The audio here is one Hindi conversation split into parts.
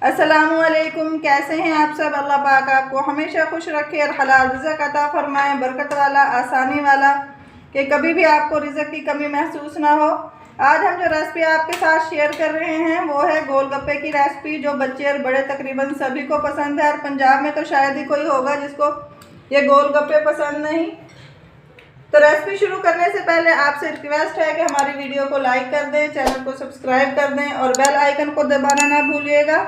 अस्सलामुअलैकुम, कैसे हैं आप सब। अल्लाह पाक आपको हमेशा खुश रखे और हलाल रिज़्क़ अता फरमाए, बरकत वाला, आसानी वाला, कि कभी भी आपको रिज़्क़ की कमी महसूस ना हो। आज हम जो रेसिपी आपके साथ शेयर कर रहे हैं वो है गोलगप्पे की रेसिपी, जो बच्चे और बड़े तकरीबन सभी को पसंद है। और पंजाब में तो शायद ही कोई होगा जिसको ये गोलगप्पे पसंद नहीं। तो रेसिपी शुरू करने से पहले आपसे रिक्वेस्ट है कि हमारी वीडियो को लाइक कर दें, चैनल को सब्सक्राइब कर दें और बेल आइकन को दबाना ना भूलिएगा।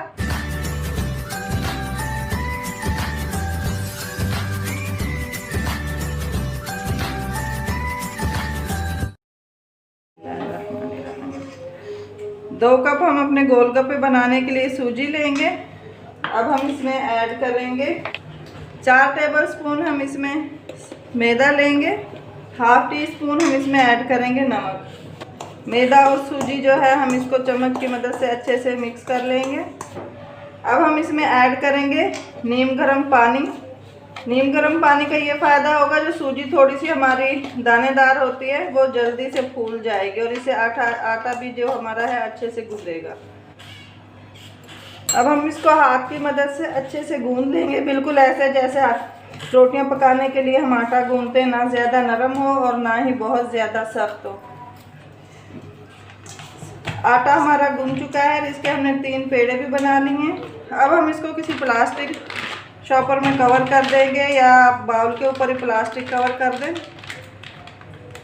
दो कप हम अपने गोलगप्पे बनाने के लिए सूजी लेंगे। अब हम इसमें ऐड करेंगे 4 टेबलस्पून हम इसमें मैदा लेंगे। हाफ टी स्पून हम इसमें ऐड करेंगे नमक। मैदा और सूजी जो है हम इसको चम्मच की मदद से अच्छे से मिक्स कर लेंगे। अब हम इसमें ऐड करेंगे नीम गर्म पानी। नीम गर्म पानी का ये फ़ायदा होगा, जो सूजी थोड़ी सी हमारी दानेदार होती है वो जल्दी से फूल जाएगी और इससे आटा भी जो हमारा है अच्छे से गूंदेगा। अब हम इसको हाथ की मदद से अच्छे से गूंद लेंगे, बिल्कुल ऐसे जैसे रोटियां पकाने के लिए हम आटा गूंदते हैं, ना ज़्यादा नरम हो और ना ही बहुत ज़्यादा सख्त हो। आटा हमारा गूंद चुका है, इसके हमने 3 पेड़े भी बना लिए हैं। अब हम इसको किसी प्लास्टिक शॉपर में कवर कर देंगे या बाउल के ऊपर ही प्लास्टिक कवर कर दें।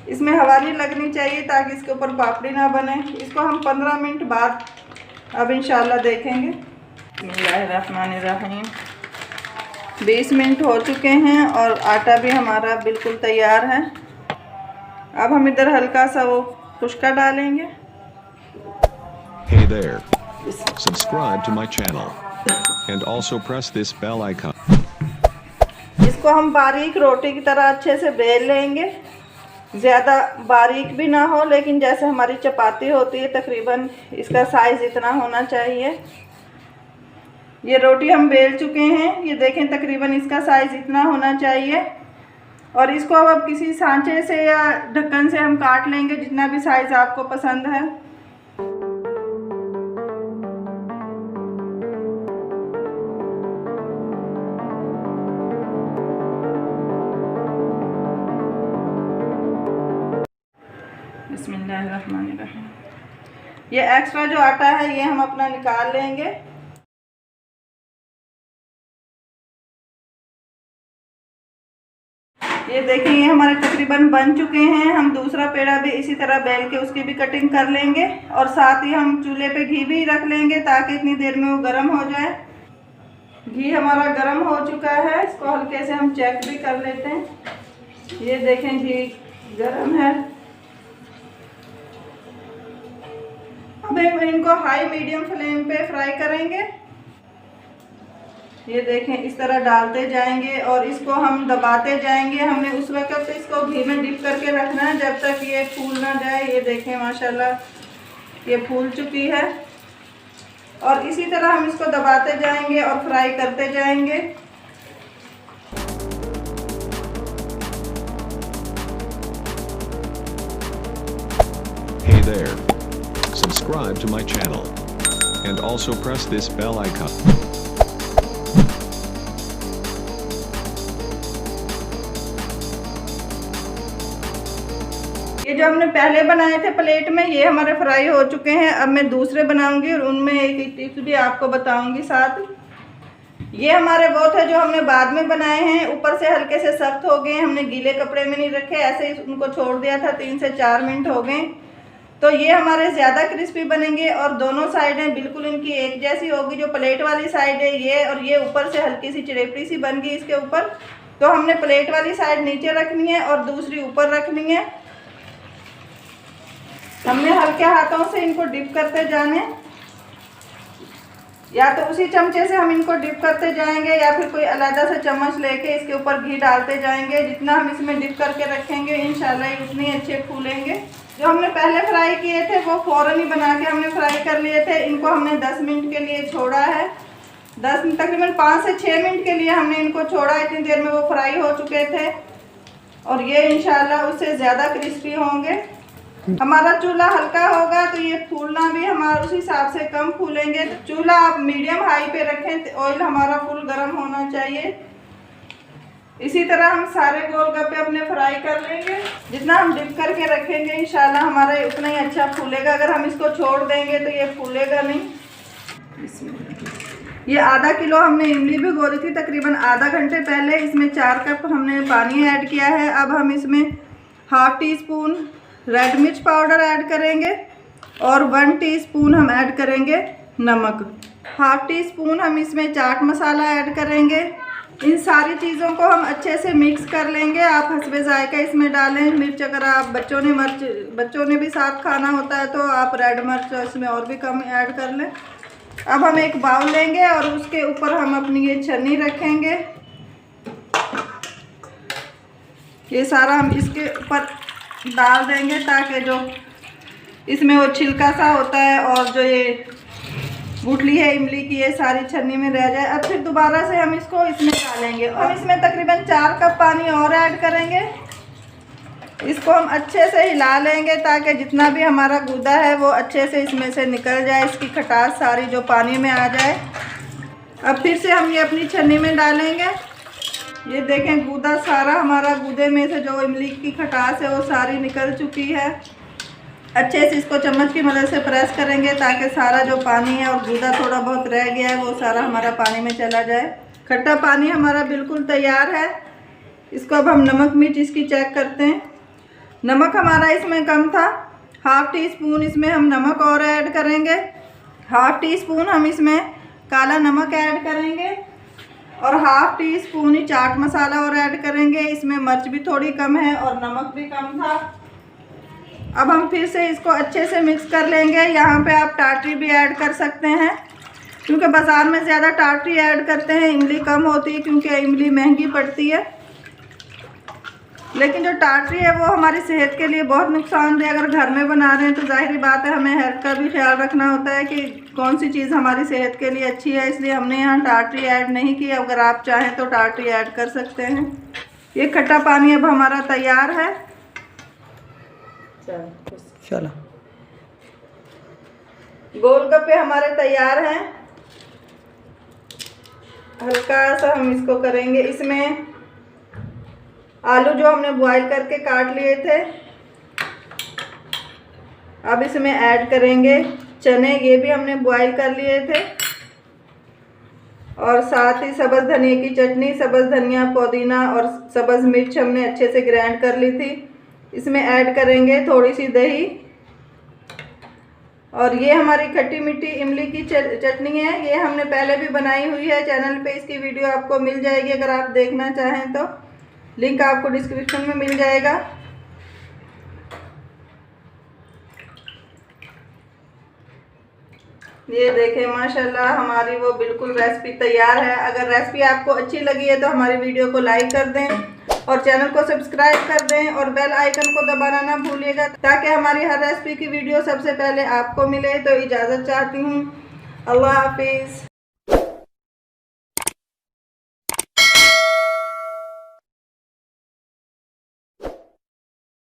इसमें हवा नहीं लगनी चाहिए ताकि इसके ऊपर पापड़ी ना बने। इसको हम 15 मिनट बाद अब इंशाल्लाह देखेंगे। बिस्मिल्लाहिर्रहमानिर्रहीम। 20 मिनट हो चुके हैं और आटा भी हमारा बिल्कुल तैयार है। अब हम इधर हल्का सा वो खुश्का डालेंगे। Hey there. Subscribe to my channel and also press this bell icon. इसको हम बारीक रोटी की तरह अच्छे से बेल लेंगे। ज़्यादा बारीक भी ना हो, लेकिन जैसे हमारी चपाती होती है तकरीबन इसका साइज़ इतना होना चाहिए। ये रोटी हम बेल चुके हैं, ये देखें तकरीबन इसका साइज़ इतना होना चाहिए। और इसको अब किसी सांचे से या ढक्कन से हम काट लेंगे, जितना भी साइज़ आपको पसंद है। बिस्मिल्लाहिर्रहमानिर्रहीम। ये एक्स्ट्रा जो आटा है ये हम अपना निकाल लेंगे। ये देखिए ये हमारे तकरीबन बन चुके हैं। हम दूसरा पेड़ा भी इसी तरह बेल के उसकी भी कटिंग कर लेंगे और साथ ही हम चूल्हे पे घी भी रख लेंगे ताकि इतनी देर में वो गर्म हो जाए। घी हमारा गर्म हो चुका है, इसको हल्के से हम चेक भी कर लेते हैं। ये देखें घी गर्म है। अब हम इनको हाई मीडियम फ्लेम पे फ्राई करेंगे। ये देखें इस तरह डालते जाएंगे और इसको हम दबाते जाएंगे। हमने उस वक्त इसको घी में डिप करके रखना है जब तक ये फूल ना जाए। ये देखें माशाल्लाह ये फूल चुकी है और इसी तरह हम इसको दबाते जाएंगे और फ्राई करते जाएंगे। Hey there. Subscribe to my channel and also press this bell icon. ये जो हमने पहले बनाए थे प्लेट में, ये हमारे फ्राई हो चुके हैं। अब मैं दूसरे बनाऊंगी और उनमें एक टिप्स भी आपको बताऊंगी साथ। ये हमारे वो थे जो हमने बाद में बनाए हैं, ऊपर से हल्के से सख्त हो गए। हमने गीले कपड़े में नहीं रखे, ऐसे ही उनको छोड़ दिया था। 3 से 4 मिनट हो गए। तो ये हमारे ज़्यादा क्रिस्पी बनेंगे और दोनों साइडें बिल्कुल इनकी एक जैसी होगी। जो प्लेट वाली साइड है ये, और ये ऊपर से हल्की सी चिड़ेपड़ी सी बन गई इसके ऊपर। तो हमने प्लेट वाली साइड नीचे रखनी है और दूसरी ऊपर रखनी है। हमने हल्के हाथों से इनको डिप करते जाने, या तो उसी चमचे से हम इनको डिप करते जाएंगे या फिर कोई अलग से चम्मच लेके इसके ऊपर घी डालते जाएंगे। जितना हम इसमें डिप करके रखेंगे इंशाल्लाह उतने अच्छे फूलेंगे। जो हमने पहले फ्राई किए थे वो फ़ौरन ही बना के हमने फ्राई कर लिए थे। इनको हमने 10 मिनट के लिए छोड़ा है। तकरीबन 5 से 6 मिनट के लिए हमने इनको छोड़ा। इतनी देर में वो फ्राई हो चुके थे और ये इंशाल्लाह उससे ज़्यादा क्रिस्पी होंगे। हमारा चूल्हा हल्का होगा तो ये फूलना भी हमारा उस हिसाब से कम फूलेंगे। चूल्हा आप मीडियम हाई पे रखें, तो ऑयल हमारा फुल गर्म होना चाहिए। इसी तरह हम सारे गोलगप्पे अपने फ्राई कर लेंगे। जितना हम डिप करके रखेंगे इंशाल्लाह हमारा उतना ही अच्छा फूलेगा। अगर हम इसको छोड़ देंगे तो ये फूलेगा नहीं। ये आधा किलो हमने इमली भिगो दी थी तकरीबन आधा घंटे पहले। इसमें 4 कप हमने पानी ऐड किया है। अब हम इसमें हाफ टी स्पून रेड मिर्च पाउडर ऐड करेंगे और 1 टीस्पून हम ऐड करेंगे नमक। हाफ टी स्पून हम इसमें चाट मसाला ऐड करेंगे। इन सारी चीज़ों को हम अच्छे से मिक्स कर लेंगे। आप हस्बे जायका इसमें डालें। मिर्च अगर आप बच्चों ने भी साथ खाना होता है तो आप रेड मिर्च इसमें और भी कम ऐड कर लें। अब हम एक बाउल लेंगे और उसके ऊपर हम अपनी ये छन्नी रखेंगे। ये सारा हम इसके ऊपर डाल देंगे ताकि जो इसमें वो छिलका सा होता है और जो ये गुठली है इमली की ये सारी छन्नी में रह जाए। अब फिर दोबारा से हम इसको इसमें डालेंगे और इसमें तकरीबन 4 कप पानी और ऐड करेंगे। इसको हम अच्छे से हिला लेंगे ताकि जितना भी हमारा गूदा है वो अच्छे से इसमें से निकल जाए, इसकी खटास सारी जो पानी में आ जाए। अब फिर से हम ये अपनी छन्नी में डालेंगे। ये देखें गूदा सारा हमारा गूदे में से जो इमली की खटास है वो सारी निकल चुकी है। अच्छे से इसको चम्मच की मदद से प्रेस करेंगे ताकि सारा जो पानी है और गूदा थोड़ा बहुत रह गया है वो सारा हमारा पानी में चला जाए। खट्टा पानी हमारा बिल्कुल तैयार है। इसको अब हम नमक मिर्च इसकी चेक करते हैं। नमक हमारा इसमें कम था। हाफ टी स्पून इसमें हम नमक और ऐड करेंगे। हाफ टी स्पून हम इसमें काला नमक ऐड करेंगे और हाफ टी स्पून ही चाट मसाला और ऐड करेंगे। इसमें मिर्च भी थोड़ी कम है और नमक भी कम था। अब हम फिर से इसको अच्छे से मिक्स कर लेंगे। यहाँ पे आप टाटरी भी ऐड कर सकते हैं क्योंकि बाज़ार में ज़्यादा टाटरी ऐड करते हैं, इमली कम होती है क्योंकि इमली महंगी पड़ती है। लेकिन जो टाटरी है वो हमारी सेहत के लिए बहुत नुकसानदेह। अगर घर में बना रहे हैं तो जाहिर बात है हमें हेल्थ का भी ख्याल रखना होता है कि कौन सी चीज़ हमारी सेहत के लिए अच्छी है, इसलिए हमने यहाँ टाटरी ऐड नहीं की। अगर आप चाहें तो टाटरी ऐड कर सकते हैं। ये खट्टा पानी अब हमारा तैयार है। चलो गोलगप्पे हमारे तैयार हैं। हल्का सा हम इसको करेंगे। इसमें आलू जो हमने बॉईल करके काट लिए थे अब इसमें ऐड करेंगे। चने ये भी हमने बॉईल कर लिए थे और साथ ही सब्ज़ धनिया की चटनी, सब्ज़ धनिया, पुदीना और सब्ज़ मिर्च हमने अच्छे से ग्राइंड कर ली थी। इसमें ऐड करेंगे थोड़ी सी दही और ये हमारी खट्टी मीठी इमली की चटनी है। ये हमने पहले भी बनाई हुई है, चैनल पे इसकी वीडियो आपको मिल जाएगी। अगर आप देखना चाहें तो लिंक आपको डिस्क्रिप्शन में मिल जाएगा। ये देखें माशाल्लाह हमारी वो बिल्कुल रेसिपी तैयार है। अगर रेसिपी आपको अच्छी लगी है तो हमारी वीडियो को लाइक कर दें और चैनल को सब्सक्राइब कर दें और बेल आइकन को दबाना ना भूलिएगा ताकि हमारी हर रेसिपी की वीडियो सबसे पहले आपको मिले। तो इजाज़त चाहती हूँ। अल्लाह हाफिज़।